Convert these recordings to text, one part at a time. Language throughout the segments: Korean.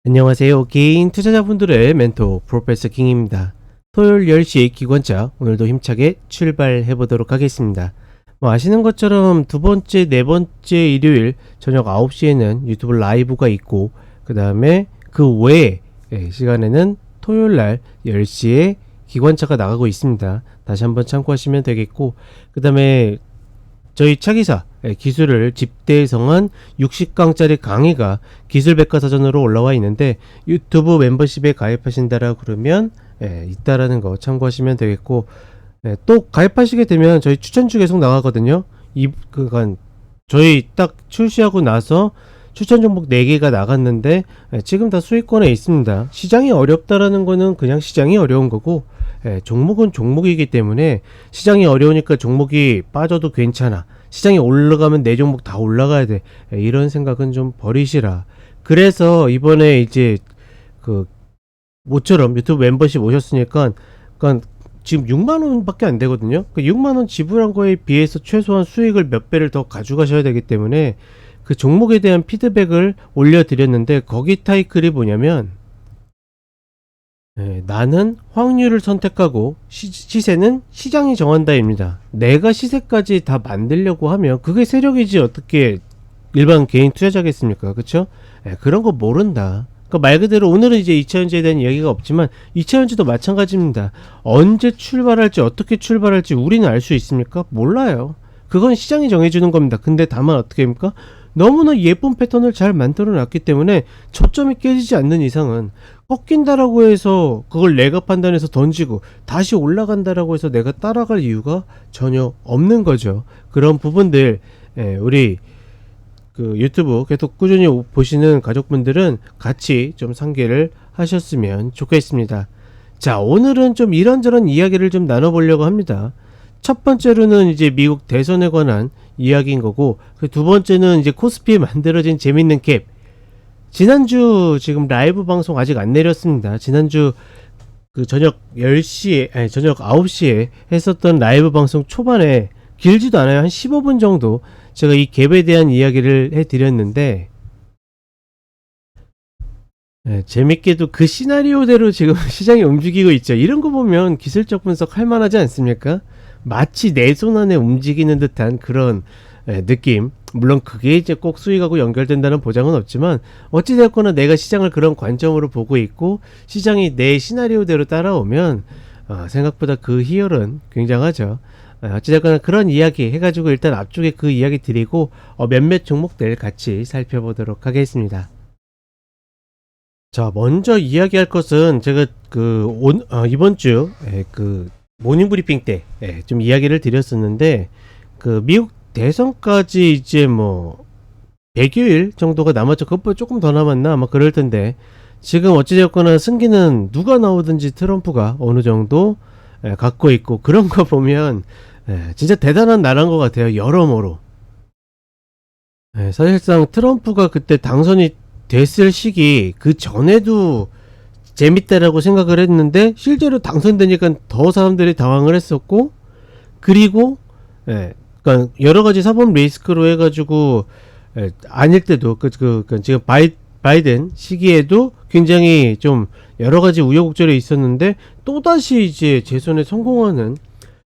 안녕하세요. 개인 투자자분들의 멘토 프로페서 킹입니다. 토요일 10시 기관차 오늘도 힘차게 출발해 보도록 하겠습니다. 아시는 것처럼 두 번째, 네 번째 일요일 저녁 9시에는 유튜브 라이브가 있고 그 다음에 그 외에 시간에는 토요일 날 10시에 기관차가 나가고 있습니다. 다시 한번 참고하시면 되겠고 그 다음에 저희 차기사 기술을 집대성한 60강짜리 강의가 기술백과사전으로 올라와 있는데 유튜브 멤버십에 가입하신다라 그러면 있다라는 거 참고하시면 되겠고 또 가입하시게 되면 저희 추천주 계속 나가거든요. 그간 저희 딱 출시하고 나서 추천 종목 4개가 나갔는데 지금 다 수익권에 있습니다. 시장이 어렵다라는 거는 그냥 시장이 어려운 거고 종목은 종목이기 때문에 시장이 어려우니까 종목이 빠져도 괜찮아. 시장이 올라가면 내 종목 다 올라가야 돼. 이런 생각은 좀 버리시라. 그래서 이번에 이제 모처럼 유튜브 멤버십 오셨으니까 그러니까 지금 6만원 밖에 안 되거든요. 그 6만원 지불한 거에 비해서 최소한 수익을 몇 배를 더 가져가셔야 되기 때문에 그 종목에 대한 피드백을 올려드렸는데 거기 타이틀이 뭐냐면 나는 확률을 선택하고 시세는 시장이 정한다입니다. 내가 시세까지 다 만들려고 하면 그게 세력이지 어떻게 일반 개인 투자자겠습니까? 그쵸? 그런 거 모른다. 그러니까 말 그대로 오늘은 이제 2차전지에 대한 이야기가 없지만 2차전지도 마찬가지입니다. 언제 출발할지 어떻게 출발할지 우리는 알 수 있습니까? 몰라요. 그건 시장이 정해주는 겁니다. 근데 다만 어떻게 합니까? 너무나 예쁜 패턴을 잘 만들어 놨기 때문에 저점이 깨지지 않는 이상은 꺾인다라고 해서 그걸 내가 판단해서 던지고 다시 올라간다라고 해서 내가 따라갈 이유가 전혀 없는 거죠. 그런 부분들 우리 그 유튜브 계속 꾸준히 보시는 가족분들은 같이 좀 상기를 하셨으면 좋겠습니다. 자, 오늘은 좀 이런저런 이야기를 좀 나눠보려고 합니다. 첫 번째로는 이제 미국 대선에 관한 이야기인 거고 그 두 번째는 이제 코스피에 만들어진 재밌는 캡. 지난주 지금 라이브 방송 아직 안 내렸습니다. 지난주 그 저녁 10시에 아니 저녁 9시에 했었던 라이브 방송 초반에 길지도 않아요. 한 15분 정도 제가 이 갭에 대한 이야기를 해드렸는데 재밌게도 그 시나리오대로 지금 시장이 움직이고 있죠. 이런 거 보면 기술적 분석 할 만하지 않습니까? 마치 내 손 안에 움직이는 듯한 그런 느낌. 물론 그게 이제 꼭 수익하고 연결된다는 보장은 없지만 어찌되었거나 내가 시장을 그런 관점으로 보고 있고 시장이 내 시나리오대로 따라오면 생각보다 그 희열은 굉장하죠. 어찌됐거나 그런 이야기 해가지고 일단 앞쪽에 그 이야기 드리고 몇몇 종목들 같이 살펴보도록 하겠습니다. 자, 먼저 이야기할 것은 제가 이번 주 모닝 브리핑 때 좀 이야기를 드렸었는데 그 미국 대선까지 이제 100여일 정도가 남았죠. 그것보다 조금 더 남았나 아마 그럴 텐데 지금 어찌되었거나 승기는 누가 나오든지 트럼프가 어느 정도 갖고 있고 그런 거 보면 진짜 대단한 나라인 것 같아요. 여러모로 사실상 트럼프가 그때 당선이 됐을 시기 그 전에도 재밌다라고 생각을 했는데 실제로 당선되니까 더 사람들이 당황을 했었고 그리고 그러니까 여러 가지 사법 리스크로 해가지고 아닐 때도 지금 바이든 시기에도 굉장히 좀 여러 가지 우여곡절이 있었는데 또다시 이제 재선에 성공하는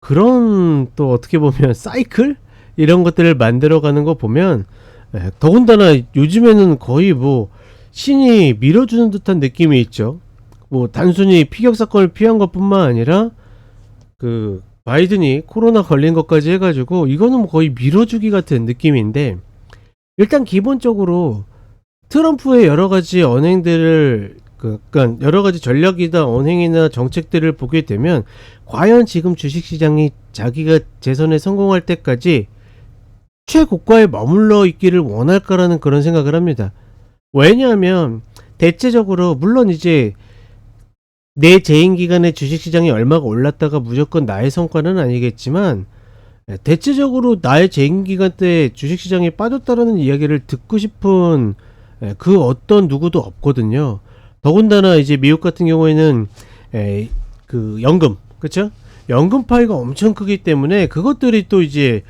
그런 또 어떻게 보면 사이클 이런 것들을 만들어가는 거 보면 더군다나 요즘에는 거의 신이 밀어주는 듯한 느낌이 있죠. 단순히 피격 사건을 피한 것뿐만 아니라 그 바이든이 코로나 걸린 것까지 해가지고 이거는 거의 밀어주기 같은 느낌인데 일단 기본적으로 트럼프의 여러 가지 언행들을 그러니까 여러 가지 전략이나 언행이나 정책들을 보게 되면 과연 지금 주식시장이 자기가 재선에 성공할 때까지 최고가에 머물러 있기를 원할까라는 그런 생각을 합니다. 왜냐하면 대체적으로 물론 이제 내 재임 기간에 주식시장이 얼마가 올랐다가 무조건 나의 성과는 아니겠지만 대체적으로 나의 재임 기간 때 주식시장이 빠졌다라는 이야기를 듣고 싶은 그 어떤 누구도 없거든요. 더군다나 이제 미국 같은 경우에는 그 연금, 그쵸? 연금 파이가 엄청 크기 때문에 그것들이 또 이제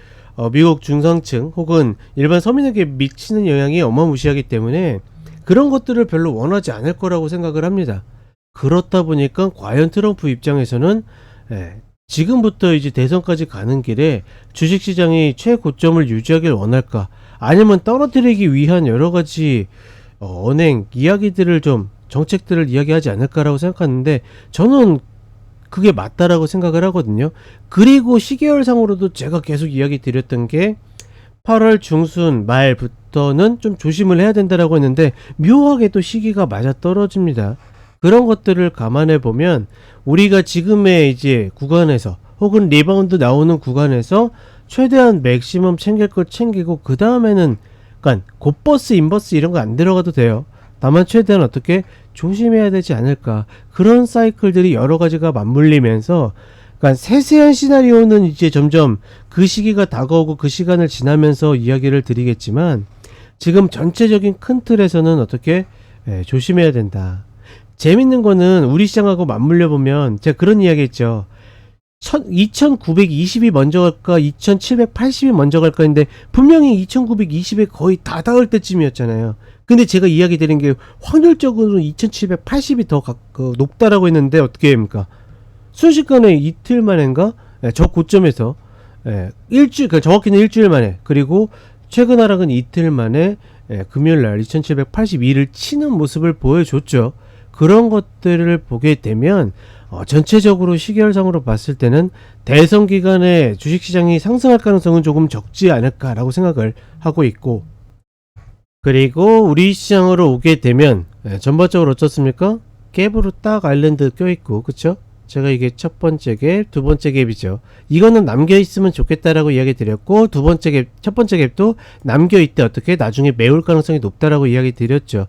미국 중상층 혹은 일반 서민에게 미치는 영향이 어마무시하기 때문에 그런 것들을 별로 원하지 않을 거라고 생각을 합니다. 그렇다 보니까 과연 트럼프 입장에서는 지금부터 이제 대선까지 가는 길에 주식시장이 최고점을 유지하길 원할까, 아니면 떨어뜨리기 위한 여러 가지 언행 이야기들을 좀 정책들을 이야기하지 않을까라고 생각하는데, 저는 그게 맞다라고 생각을 하거든요. 그리고 시계열상으로도 제가 계속 이야기 드렸던 게 8월 중순 말부터는 좀 조심을 해야 된다라고 했는데, 묘하게 또 시기가 맞아 떨어집니다. 그런 것들을 감안해 보면 우리가 지금의 이제 구간에서 혹은 리바운드 나오는 구간에서 최대한 맥시멈 챙길 걸 챙기고, 그 다음에는 그러니까 곧버스 인버스 이런 거 안 들어가도 돼요. 다만 최대한 어떻게 조심해야 되지 않을까, 그런 사이클들이 여러 가지가 맞물리면서, 그러니까 세세한 시나리오는 이제 점점 그 시기가 다가오고 그 시간을 지나면서 이야기를 드리겠지만, 지금 전체적인 큰 틀에서는 어떻게 조심해야 된다. 재밌는 거는 우리 시장하고 맞물려 보면 제가 그런 이야기 했죠. 2920이 먼저 갈까 2780이 먼저 갈까 했는데, 분명히 2920에 거의 다 닿을 때쯤이었잖아요. 근데 제가 이야기 드린 게 확률적으로는 2780이 더 높다라고 했는데, 어떻게 합니까? 순식간에 이틀 만인가? 저 고점에서 일주일, 정확히는 일주일 만에, 그리고 최근 하락은 이틀 만에 금요일날 2782를 치는 모습을 보여줬죠. 그런 것들을 보게 되면 전체적으로 시계열상으로 봤을 때는 대선 기간에 주식시장이 상승할 가능성은 조금 적지 않을까라고 생각을 하고 있고, 그리고 우리 시장으로 오게 되면 전반적으로 어떻습니까? 갭으로 딱 아일랜드 껴있고, 그쵸? 제가 이게 첫 번째 갭, 두 번째 갭이죠. 이거는 남겨있으면 좋겠다라고 이야기 드렸고, 두 번째 갭, 첫 번째 갭도 남겨있대 어떻게 나중에 메울 가능성이 높다라고 이야기 드렸죠.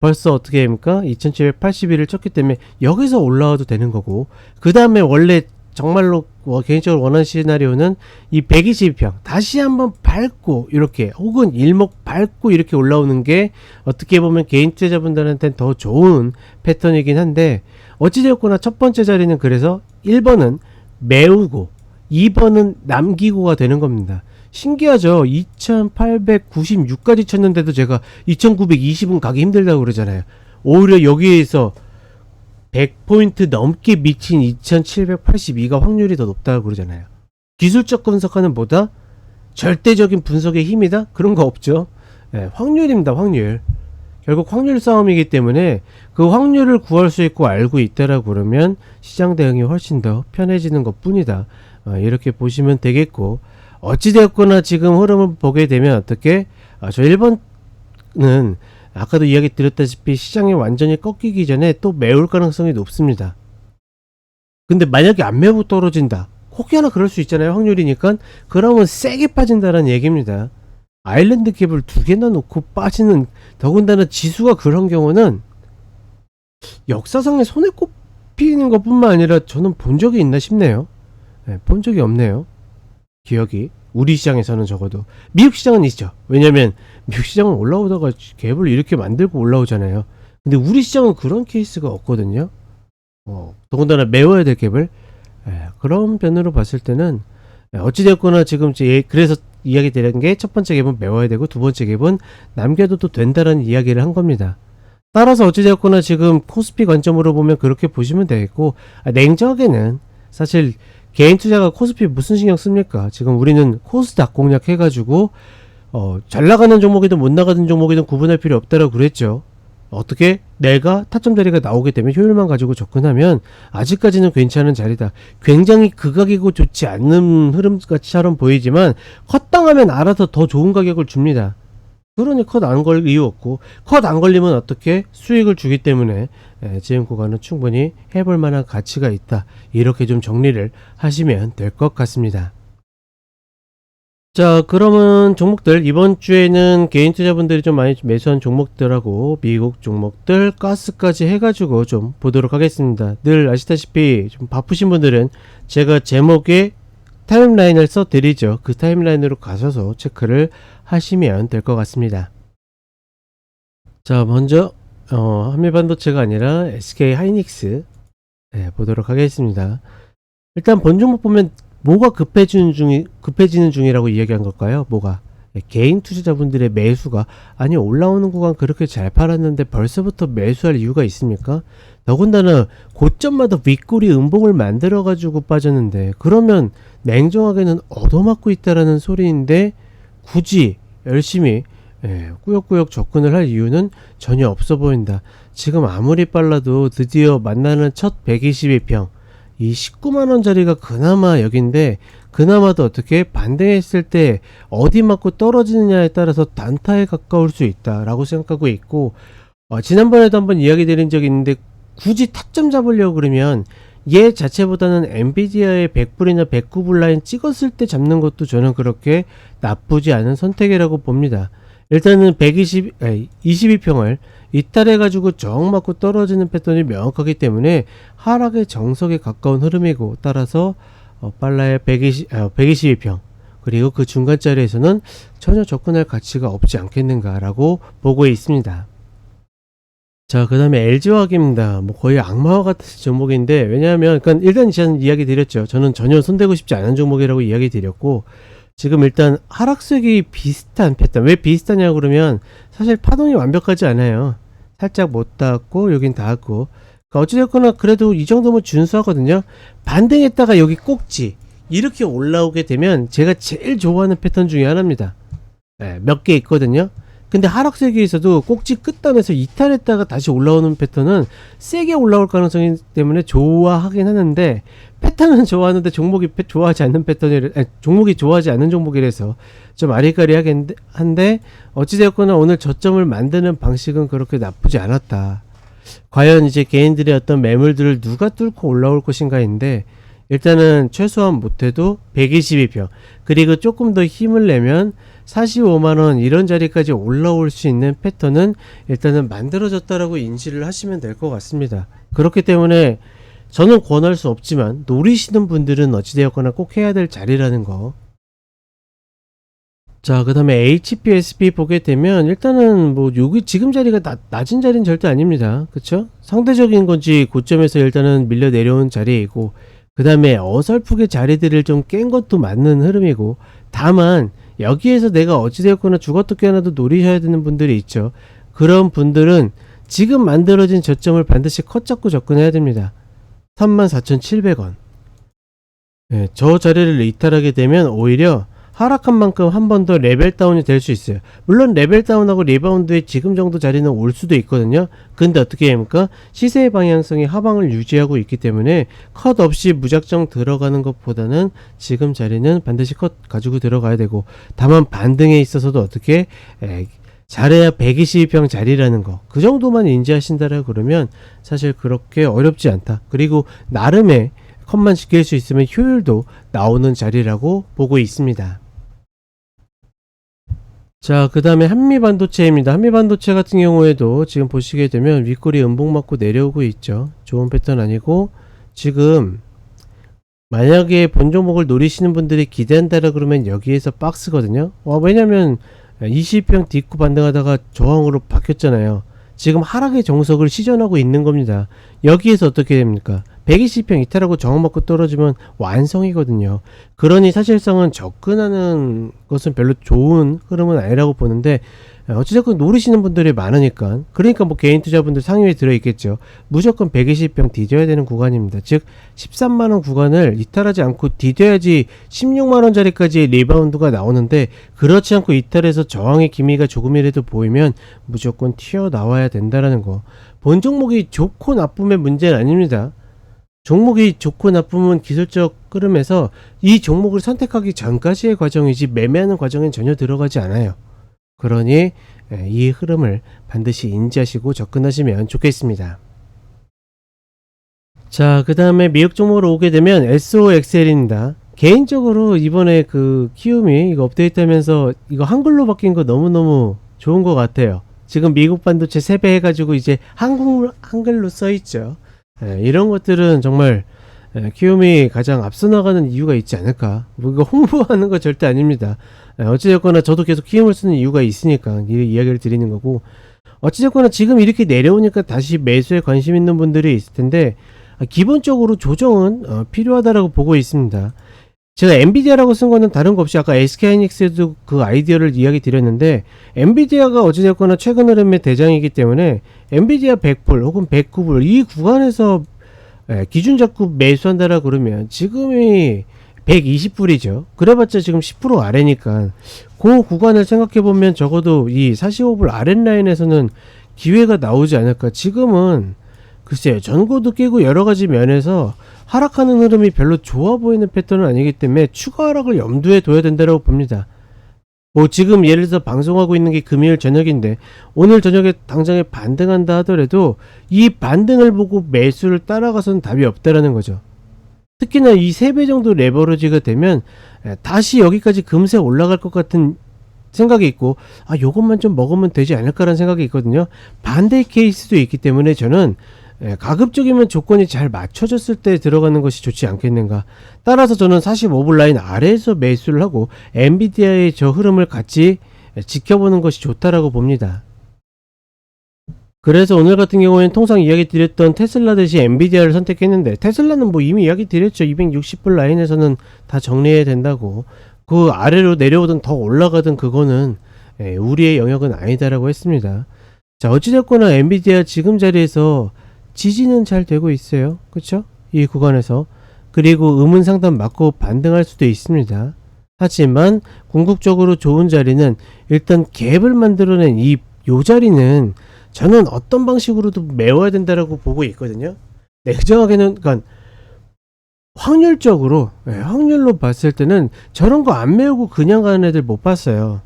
벌써 어떻게 합니까? 2781을 쳤기 때문에 여기서 올라와도 되는 거고, 그 다음에 원래 정말로 개인적으로 원하는 시나리오는 이 122평 다시 한번 밟고 이렇게, 혹은 일목 밟고 이렇게 올라오는 게 어떻게 보면 개인 투자자분들한테는 더 좋은 패턴이긴 한데, 어찌되었거나 첫 번째 자리는 그래서 1번은 메우고 2번은 남기고가 되는 겁니다. 신기하죠? 2896까지 쳤는데도 제가 2920은 가기 힘들다고 그러잖아요. 오히려 여기에서 100포인트 넘게 미친 2782가 확률이 더 높다고 그러잖아요. 기술적 분석하는 보다 절대적인 분석의 힘이다? 그런 거 없죠. 확률입니다. 확률. 결국 확률 싸움이기 때문에 그 확률을 구할 수 있고 알고 있다라고 그러면 시장 대응이 훨씬 더 편해지는 것 뿐이다. 이렇게 보시면 되겠고, 어찌되었거나 지금 흐름을 보게 되면 어떻게, 저 1번은 아까도 이야기 드렸다시피 시장이 완전히 꺾이기 전에 또 메울 가능성이 높습니다. 근데 만약에 안 메우고 떨어진다, 혹여나 그럴 수 있잖아요. 확률이니까. 그러면 세게 빠진다는 얘기입니다. 아일랜드 갭을 두 개나 놓고 빠지는, 더군다나 지수가 그런 경우는 역사상에 손에 꼽히는 것 뿐만 아니라 저는 본 적이 있나 싶네요. 본 적이 없네요. 기억이. 우리 시장에서는 적어도. 미국 시장은 있죠. 왜냐면 미국 시장은 올라오다가 갭을 이렇게 만들고 올라오잖아요. 근데 우리 시장은 그런 케이스가 없거든요. 더군다나 메워야 될 갭을. 그런 면으로 봤을 때는 어찌되었거나 지금 그래서 이야기 드린 게 첫 번째 갭은 메워야 되고, 두 번째 갭은 남겨둬도 된다라는 이야기를 한 겁니다. 따라서 어찌되었거나 지금 코스피 관점으로 보면 그렇게 보시면 되겠고, 냉정하게는 사실 개인 투자가 코스피 무슨 신경 씁니까? 지금 우리는 코스닥 공략 해가지고 잘 나가는 종목이든 못 나가는 종목이든 구분할 필요 없다라고 그랬죠. 어떻게 내가 타점 자리가 나오게 되면 효율만 가지고 접근하면 아직까지는 괜찮은 자리다. 굉장히 극악이고 좋지 않는 흐름처럼 보이지만 컷당하면 알아서 더 좋은 가격을 줍니다. 그러니 컷 안 걸 이유 없고, 컷 안 걸리면 어떻게 수익을 주기 때문에 지금 구간은 충분히 해볼 만한 가치가 있다. 이렇게 좀 정리를 하시면 될 것 같습니다. 자, 그러면 종목들, 이번 주에는 개인 투자분들이 좀 많이 매수한 종목들하고 미국 종목들, 가스까지 해가지고 좀 보도록 하겠습니다. 늘 아시다시피 좀 바쁘신 분들은 제가 제목에 타임라인을 써드리죠. 그 타임라인으로 가셔서 체크를 하시면 될 것 같습니다. 자, 먼저 한미반도체가 아니라 SK 하이닉스 보도록 하겠습니다. 일단 본 종목 보면 뭐가 급해지는 중이라고 이야기한 걸까요? 뭐가? 개인 투자자분들의 매수가, 아니 올라오는 구간 그렇게 잘 팔았는데 벌써부터 매수할 이유가 있습니까? 더군다나 고점마다 윗꼬리 음봉을 만들어 가지고 빠졌는데, 그러면 냉정하게는 얻어맞고 있다라는 소리인데 굳이 열심히 꾸역꾸역 접근을 할 이유는 전혀 없어 보인다. 지금 아무리 빨라도 드디어 만나는 첫 122평, 이 19만원짜리가 그나마 여긴데, 그나마도 어떻게 반등했을 때 어디 맞고 떨어지느냐에 따라서 단타에 가까울 수 있다라고 생각하고 있고, 지난번에도 한번 이야기 드린 적이 있는데, 굳이 타점 잡으려고 그러면 얘 자체보다는 엔비디아의 100불이나 109불 라인 찍었을 때 잡는 것도 저는 그렇게 나쁘지 않은 선택이라고 봅니다. 일단은 22평을 이탈해 가지고 저항 맞고 떨어지는 패턴이 명확하기 때문에 하락의 정석에 가까운 흐름이고, 따라서 빨라야 122평, 그리고 그 중간자리에서는 전혀 접근할 가치가 없지 않겠는가 라고 보고 있습니다. 자, 그 다음에 LG화학입니다. 뭐 거의 악마와 같은 종목인데, 왜냐하면 그러니까 일단 저는 이야기 드렸죠. 저는 전혀 손대고 싶지 않은 종목이라고 이야기 드렸고, 지금 일단 하락세기 비슷한 패턴. 왜 비슷하냐고 그러면 사실 파동이 완벽하지 않아요. 살짝 못 닿았고 여긴 닿았고, 그러니까 어찌됐거나 그래도 이 정도면 준수하거든요. 반등했다가 여기 꼭지 이렇게 올라오게 되면 제가 제일 좋아하는 패턴 중에 하나입니다. 몇 개 있거든요. 근데 하락세기에서도 꼭지 끝단에서 이탈했다가 다시 올라오는 패턴은 세게 올라올 가능성이 때문에 좋아하긴 하는데, 패턴은 좋아하는데 종목이 좋아하지 않는 종목이 좋아하지 않는 종목이라서 좀 아리까리하긴 한데, 어찌되었거나 오늘 저점을 만드는 방식은 그렇게 나쁘지 않았다. 과연 이제 개인들의 어떤 매물들을 누가 뚫고 올라올 것인가인데, 일단은 최소한 못해도 122평, 그리고 조금 더 힘을 내면 45만원 이런 자리까지 올라올 수 있는 패턴은 일단은 만들어졌다라고 인지를 하시면 될 것 같습니다. 그렇기 때문에 저는 권할 수 없지만 노리시는 분들은 어찌되었거나 꼭 해야 될 자리라는 거. 자, 그 다음에 HPSP 보게 되면 일단은 뭐 여기 지금 자리가 낮은 자리는 절대 아닙니다. 그쵸? 상대적인 건지 고점에서 일단은 밀려 내려온 자리이고, 그 다음에 어설프게 자리들을 좀 깬 것도 맞는 흐름이고, 다만 여기에서 내가 어찌되었거나 죽어도 깨어나도 노리셔야 되는 분들이 있죠. 그런 분들은 지금 만들어진 저점을 반드시 컷 잡고 접근해야 됩니다. 34,700원. 저 자리를 이탈하게 되면 오히려 하락한 만큼 한 번 더 레벨 다운이 될 수 있어요. 물론 레벨 다운하고 리바운드에 지금 정도 자리는 올 수도 있거든요. 근데 어떻게 합니까? 시세의 방향성이 하방을 유지하고 있기 때문에 컷 없이 무작정 들어가는 것보다는 지금 자리는 반드시 컷 가지고 들어가야 되고, 다만 반등에 있어서도 어떻게 잘해야 122평 자리라는 거, 그 정도만 인지하신다라 그러면 사실 그렇게 어렵지 않다. 그리고 나름의 컷만 지킬 수 있으면 효율도 나오는 자리라고 보고 있습니다. 자, 그 다음에 한미반도체입니다. 한미반도체 같은 경우에도 지금 보시게 되면 윗꼬리 음봉 맞고 내려오고 있죠. 좋은 패턴 아니고, 지금 만약에 본 종목을 노리시는 분들이 기대한다라 그러면 여기에서 박스거든요. 왜냐면 20평 딛고 반등하다가 저항으로 바뀌었잖아요. 지금 하락의 정석을 시전하고 있는 겁니다. 여기에서 어떻게 됩니까? 120평 이탈하고 저항 맞고 떨어지면 완성이거든요. 그러니 사실상은 접근하는 것은 별로 좋은 흐름은 아니라고 보는데, 어찌됐건 노리시는 분들이 많으니까, 그러니까 뭐 개인 투자분들 상위에 들어있겠죠. 무조건 120평 디뎌야 되는 구간입니다. 즉 13만원 구간을 이탈하지 않고 디뎌야지 16만원짜리까지 리바운드가 나오는데, 그렇지 않고 이탈해서 저항의 기미가 조금이라도 보이면 무조건 튀어나와야 된다라는 거. 본 종목이 좋고 나쁨의 문제는 아닙니다. 종목이 좋고 나쁨은 기술적 흐름에서 이 종목을 선택하기 전까지의 과정이지 매매하는 과정엔 전혀 들어가지 않아요. 그러니 이 흐름을 반드시 인지하시고 접근하시면 좋겠습니다. 자, 그 다음에 미국 종목으로 오게 되면 SOXL입니다. 개인적으로 이번에 그 키움이 이거 업데이트하면서 이거 한글로 바뀐 거 너무너무 좋은 것 같아요. 지금 미국 반도체 3배 해가지고 이제 한글로 써있죠. 이런 것들은 정말 키움이 가장 앞서 나가는 이유가 있지 않을까. 뭐 이거 홍보하는 거 절대 아닙니다. 어찌됐거나 저도 계속 키움을 쓰는 이유가 있으니까 이 이야기를 드리는 거고, 어찌됐거나 지금 이렇게 내려오니까 다시 매수에 관심 있는 분들이 있을 텐데, 기본적으로 조정은 필요하다라고 보고 있습니다. 제가 엔비디아라고 쓴 거는 다른 거 없이 아까 SK하이닉스에도 그 아이디어를 이야기 드렸는데, 엔비디아가 어찌됐거나 최근 흐름의 대장이기 때문에 엔비디아 100불 혹은 109불 이 구간에서 기준 잡고 매수한다라 그러면 지금이 120불이죠. 그래봤자 지금 10% 아래니까 그 구간을 생각해보면 적어도 이 45불 아랫라인에서는 기회가 나오지 않을까. 지금은 글쎄요, 전고도 깨고 여러가지 면에서 하락하는 흐름이 별로 좋아 보이는 패턴은 아니기 때문에 추가 하락을 염두에 둬야 된다고 봅니다. 뭐 지금 예를 들어서 방송하고 있는 게 금요일 저녁인데 오늘 저녁에 당장에 반등한다 하더라도 이 반등을 보고 매수를 따라가서는 답이 없다라는 거죠. 특히나 이 3배 정도 레버리지가 되면 다시 여기까지 금세 올라갈 것 같은 생각이 있고, 요것만 좀 먹으면 되지 않을까라는 생각이 있거든요. 반대 케이스도 있기 때문에 저는 가급적이면 조건이 잘 맞춰졌을 때 들어가는 것이 좋지 않겠는가. 따라서 저는 45불 라인 아래에서 매수를 하고 엔비디아의 저 흐름을 같이 지켜보는 것이 좋다라고 봅니다. 그래서 오늘 같은 경우에는 통상 이야기 드렸던 테슬라 대신 엔비디아를 선택했는데, 테슬라는 뭐 이미 이야기 드렸죠. 260불 라인에서는 다 정리해야 된다고. 그 아래로 내려오든 더 올라가든 그거는 우리의 영역은 아니다라고 했습니다. 자, 어찌됐거나 엔비디아 지금 자리에서 지지는 잘 되고 있어요. 그쵸? 이 구간에서. 그리고 음은 상단 맞고 반등할 수도 있습니다. 하지만 궁극적으로 좋은 자리는 일단 갭을 만들어낸 요 자리는 저는 어떤 방식으로도 메워야 된다라고 보고 있거든요. 냉정하게는, 그러니까 확률적으로, 확률로 봤을 때는 저런 거 안 메우고 그냥 가는 애들 못 봤어요.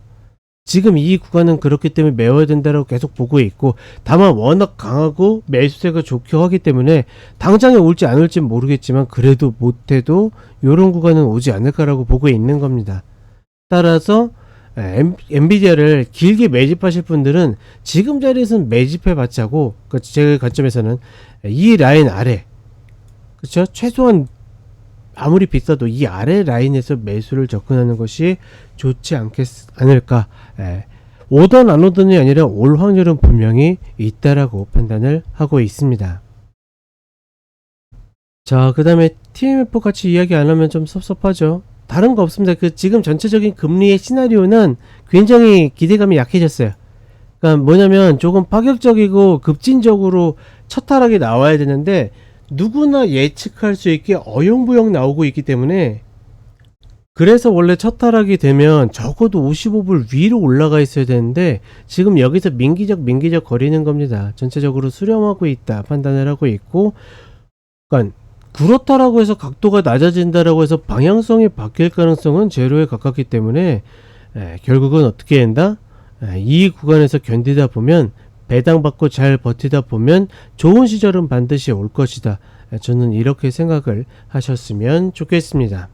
지금 이 구간은 그렇기 때문에 메워야 된다라고 계속 보고 있고, 다만 워낙 강하고 매수세가 좋게 하기 때문에 당장에 올지 안 올지 모르겠지만 그래도 못해도 요런 구간은 오지 않을까라고 보고 있는 겁니다. 따라서 엔비디아를 길게 매집하실 분들은 지금 자리에서는 매집해 봤자고, 제 관점에서는 이 라인 아래, 그쵸? 최소한 아무리 비싸도 이 아래 라인에서 매수를 접근하는 것이 좋지 않을까. 오던 안 오던이 아니라 올 확률은 분명히 있다라고 판단을 하고 있습니다. 자, 그 다음에 TMF 같이 이야기 안 하면 좀 섭섭하죠. 다른 거 없습니다. 지금 전체적인 금리의 시나리오는 굉장히 기대감이 약해졌어요. 그러니까 뭐냐면 조금 파격적이고 급진적으로 첫 하락이 나와야 되는데 누구나 예측할 수 있게 어영부영 나오고 있기 때문에, 그래서 원래 첫 하락이 되면 적어도 55불 위로 올라가 있어야 되는데 지금 여기서 민기적 거리는 겁니다. 전체적으로 수렴하고 있다 판단을 하고 있고, 그러니까 그렇다라고 해서 각도가 낮아진다라고 해서 방향성이 바뀔 가능성은 제로에 가깝기 때문에 결국은 어떻게 된다? 이 구간에서 견디다 보면, 배당받고 잘 버티다 보면 좋은 시절은 반드시 올 것이다. 저는 이렇게 생각을 하셨으면 좋겠습니다.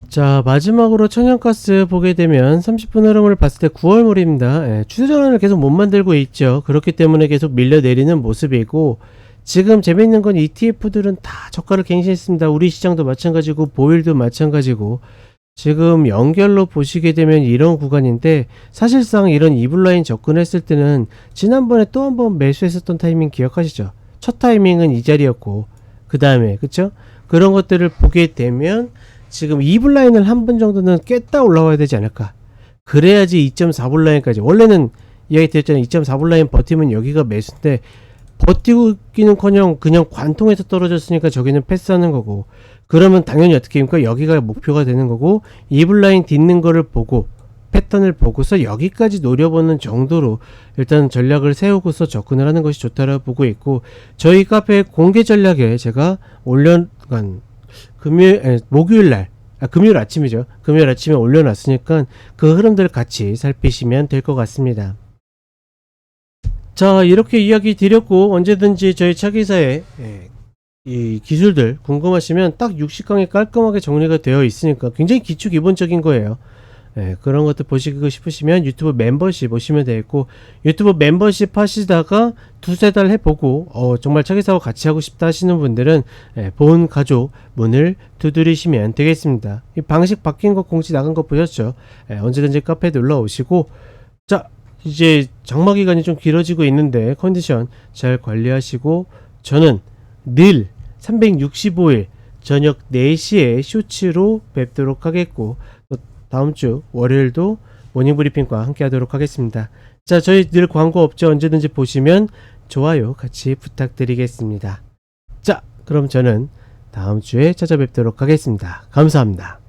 자, 마지막으로 천연가스 보게 되면 30분 흐름을 봤을 때 9월물입니다. 추세전환을 계속 못 만들고 있죠. 그렇기 때문에 계속 밀려내리는 모습이고, 지금 재밌는 건 ETF들은 다 저가를 갱신했습니다. 우리 시장도 마찬가지고 보일도 마찬가지고, 지금 연결로 보시게 되면 이런 구간인데, 사실상 이런 이블라인 접근했을 때는 지난번에 또 한번 매수했었던 타이밍 기억하시죠? 첫 타이밍은 이 자리였고, 그 다음에, 그쵸? 그런 것들을 보게 되면 지금 이블라인을 한 번 정도는 깼다 올라와야 되지 않을까. 그래야지 2.4불 라인까지, 원래는 이야기 드렸잖아요. 2.4불 라인 버티면 여기가 매수인데 버티기는커녕 그냥 관통해서 떨어졌으니까 저기는 패스하는 거고, 그러면 당연히 어떻게 됩니까? 여기가 목표가 되는 거고, 이블라인 딛는 거를 보고 패턴을 보고서 여기까지 노려보는 정도로 일단 전략을 세우고서 접근을 하는 것이 좋다라고 보고 있고, 저희 카페 공개 전략에 제가 금요일 아침이죠. 금요일 아침에 올려놨으니까 그 흐름들 같이 살피시면 될 것 같습니다. 자, 이렇게 이야기 드렸고, 언제든지 저희 차기사에 이 기술들 궁금하시면 딱 60강에 깔끔하게 정리가 되어 있으니까 굉장히 기초 기본적인 거예요. 그런 것들 보시고 싶으시면 유튜브 멤버십 오시면 되겠고, 유튜브 멤버십 하시다가 두세 달 해보고 정말 차기사와 같이 하고 싶다 하시는 분들은 본 가족 문을 두드리시면 되겠습니다. 이 방식 바뀐 거 공지 나간 거 보셨죠? 언제든지 카페에 놀러 오시고, 자, 이제 장마 기간이 좀 길어지고 있는데 컨디션 잘 관리하시고, 저는 늘 365일 저녁 4시에 쇼츠로 뵙도록 하겠고, 또 다음 주 월요일도 모닝브리핑과 함께 하도록 하겠습니다. 자, 저희 늘 광고 없죠? 언제든지 보시면 좋아요 같이 부탁드리겠습니다. 자, 그럼 저는 다음 주에 찾아뵙도록 하겠습니다. 감사합니다.